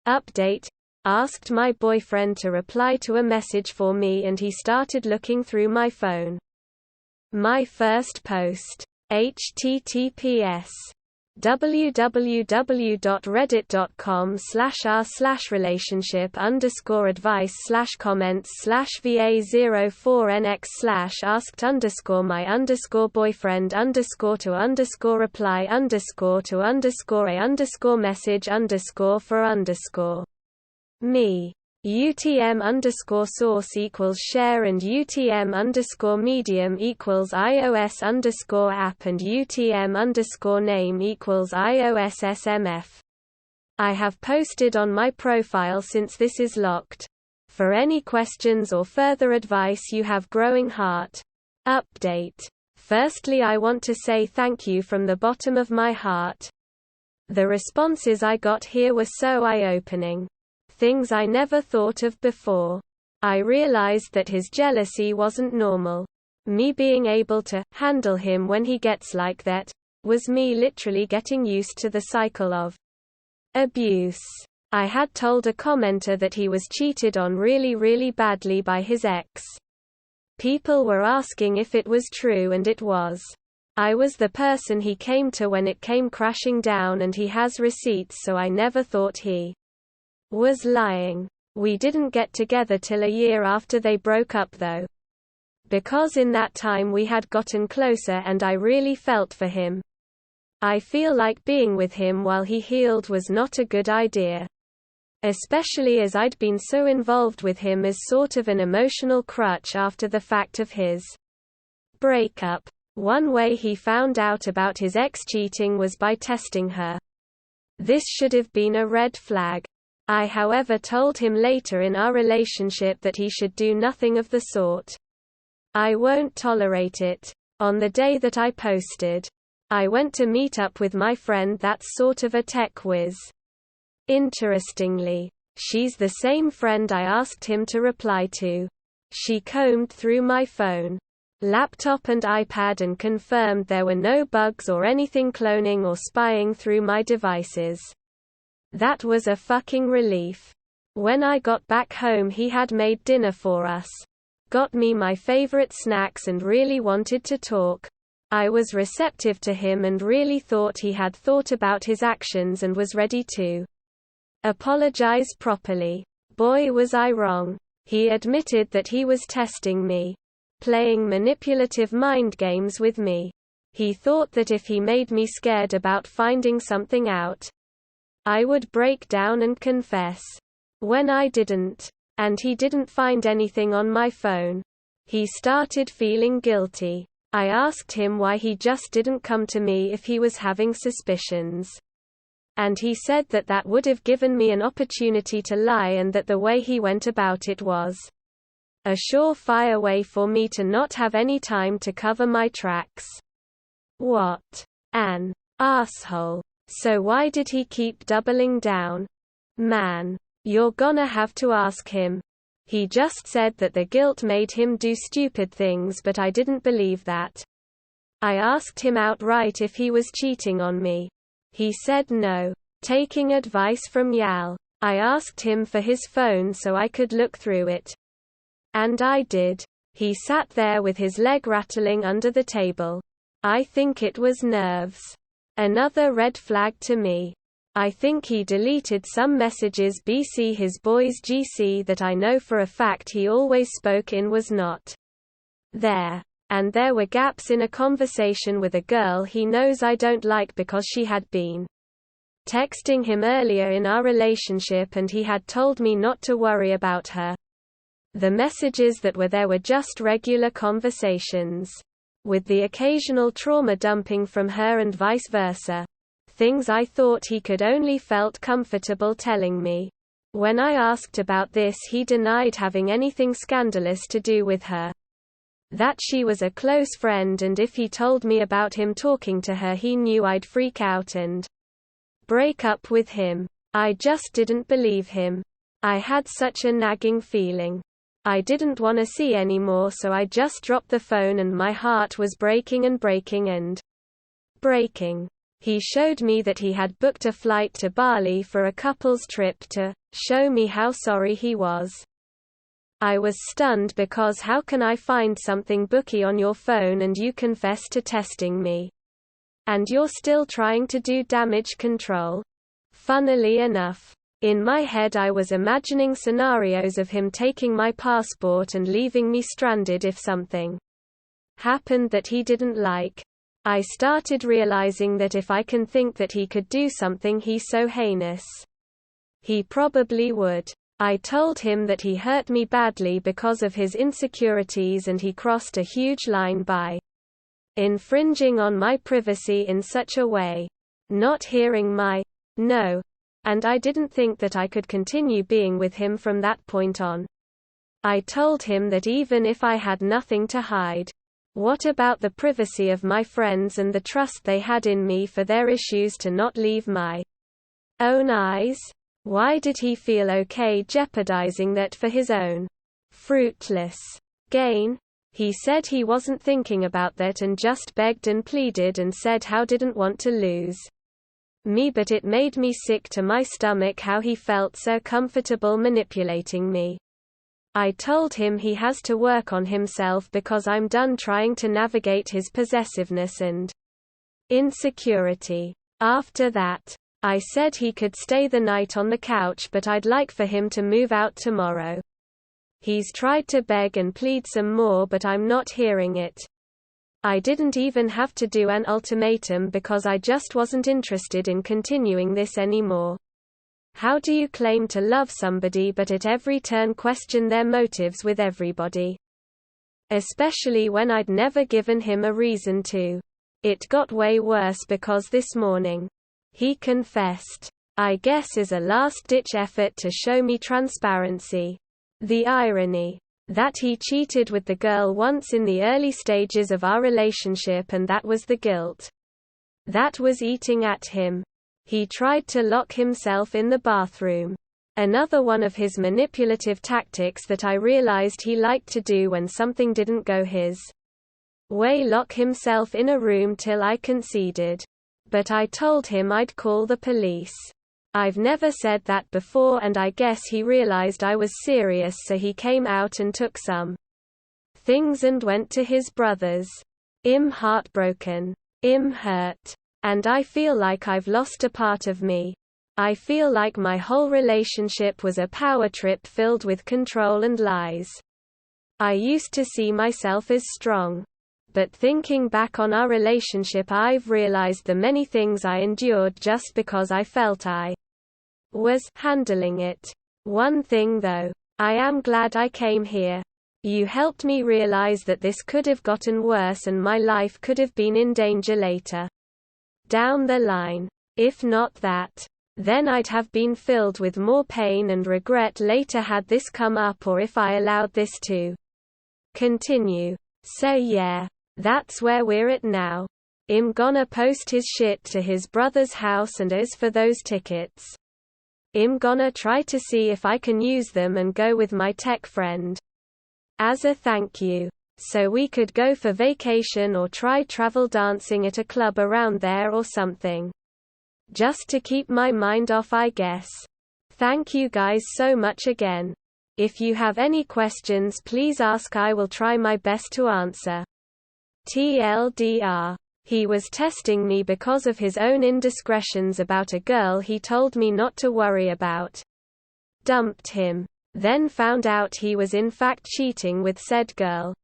Update. Asked my boyfriend to reply to a message for me and he started looking through my phone. My first post. https www.reddit.com/r/relationship_advice/comments/va04nx/ask_a message_for me. UTM_source equals share and UTM_medium equals iOS_app and UTM_name equals iOS SMF. I have posted on my profile since this is locked. For any questions or further advice you have. Growing heart. Update. Firstly, I want to say thank you from the bottom of my heart. The responses I got here were so eye-opening. Things I never thought of before. I realized that his jealousy wasn't normal. Me being able to handle him when he gets like that was me literally getting used to the cycle of abuse. I had told a commenter that he was cheated on really badly by his ex. People were asking if it was true and it was. I was the person he came to when it came crashing down and he has receipts, so I never thought he was lying. We didn't get together till a year after they broke up though. Because in that time we had gotten closer and I really felt for him. I feel like being with him while he healed was not a good idea. Especially as I'd been so involved with him as sort of an emotional crutch after the fact of his breakup. One way he found out about his ex cheating was by testing her. This should have been a red flag. I however told him later in our relationship that he should do nothing of the sort. I won't tolerate it. On the day that I posted, I went to meet up with my friend that's sort of a tech whiz. Interestingly, she's the same friend I asked him to reply to. She combed through my phone, laptop and iPad and confirmed there were no bugs or anything cloning or spying through my devices. That was a fucking relief. When I got back home he had made dinner for us, got me my favorite snacks and really wanted to talk. I was receptive to him and really thought he had thought about his actions and was ready to apologize properly. Boy was I wrong. He admitted that he was testing me, playing manipulative mind games with me. He thought that if he made me scared about finding something out, I would break down and confess. When I didn't, and he didn't find anything on my phone, he started feeling guilty. I asked him why he just didn't come to me if he was having suspicions. And he said that that would have given me an opportunity to lie and that the way he went about it was a surefire way for me to not have any time to cover my tracks. What an asshole. So why did he keep doubling down? Man, you're gonna have to ask him. He just said that the guilt made him do stupid things, but I didn't believe that. I asked him outright if he was cheating on me. He said no. Taking advice from Yal, I asked him for his phone so I could look through it. And I did. He sat there with his leg rattling under the table. I think it was nerves. Another red flag to me. I think he deleted some messages BC his boys GC that I know for a fact he always spoke in was not there. And there were gaps in a conversation with a girl he knows I don't like because she had been texting him earlier in our relationship and he had told me not to worry about her. The messages that were there were just regular conversations, with the occasional trauma dumping from her and vice versa. Things I thought he could only felt comfortable telling me. When I asked about this he denied having anything scandalous to do with her. That she was a close friend and if he told me about him talking to her he knew I'd freak out and break up with him. I just didn't believe him. I had such a nagging feeling. I didn't want to see anymore, so I just dropped the phone and my heart was breaking and breaking and breaking. He showed me that he had booked a flight to Bali for a couple's trip to show me how sorry he was. I was stunned because how can I find something booky on your phone and you confess to testing me? And you're still trying to do damage control? Funnily enough, in my head I was imagining scenarios of him taking my passport and leaving me stranded if something happened that he didn't like. I started realizing that if I can think that he could do something so heinous, he probably would. I told him that he hurt me badly because of his insecurities and he crossed a huge line by infringing on my privacy in such a way, not hearing my no, and I didn't think that I could continue being with him from that point on. I told him that even if I had nothing to hide, what about the privacy of my friends and the trust they had in me for their issues to not leave my own eyes? Why did he feel okay jeopardizing that for his own fruitless gain? He said he wasn't thinking about that and just begged and pleaded and said how didn't want to lose me, but it made me sick to my stomach how he felt so comfortable manipulating me. I told him he has to work on himself because I'm done trying to navigate his possessiveness and insecurity. After that, I said he could stay the night on the couch but I'd like for him to move out tomorrow. He's tried to beg and plead some more but I'm not hearing it. I didn't even have to do an ultimatum because I just wasn't interested in continuing this anymore. How do you claim to love somebody but at every turn question their motives with everybody? Especially when I'd never given him a reason to. It got way worse because this morning, he confessed. I guess is a last-ditch effort to show me transparency. The irony. That he cheated with the girl once in the early stages of our relationship and that was the guilt that was eating at him. He tried to lock himself in the bathroom. Another one of his manipulative tactics that I realized he liked to do when something didn't go his way, lock himself in a room till I conceded. But I told him I'd call the police. I've never said that before and I guess he realized I was serious so he came out and took some things and went to his brother's. I'm heartbroken. I'm hurt. And I feel like I've lost a part of me. I feel like my whole relationship was a power trip filled with control and lies. I used to see myself as strong. But thinking back on our relationship I've realized the many things I endured just because I felt I was handling it. One thing though, I am glad I came here. You helped me realize that this could have gotten worse and my life could have been in danger later down the line. If not that, then I'd have been filled with more pain and regret later had this come up or if I allowed this to continue. So yeah. That's where we're at now. I'm gonna post his shit to his brother's house and as for those tickets, I'm gonna try to see if I can use them and go with my tech friend as a thank you. So we could go for vacation or try travel dancing at a club around there or something. Just to keep my mind off I guess. Thank you guys so much again. If you have any questions please ask, I will try my best to answer. TLDR. He was testing me because of his own indiscretions about a girl he told me not to worry about. Dumped him. Then found out he was in fact cheating with said girl.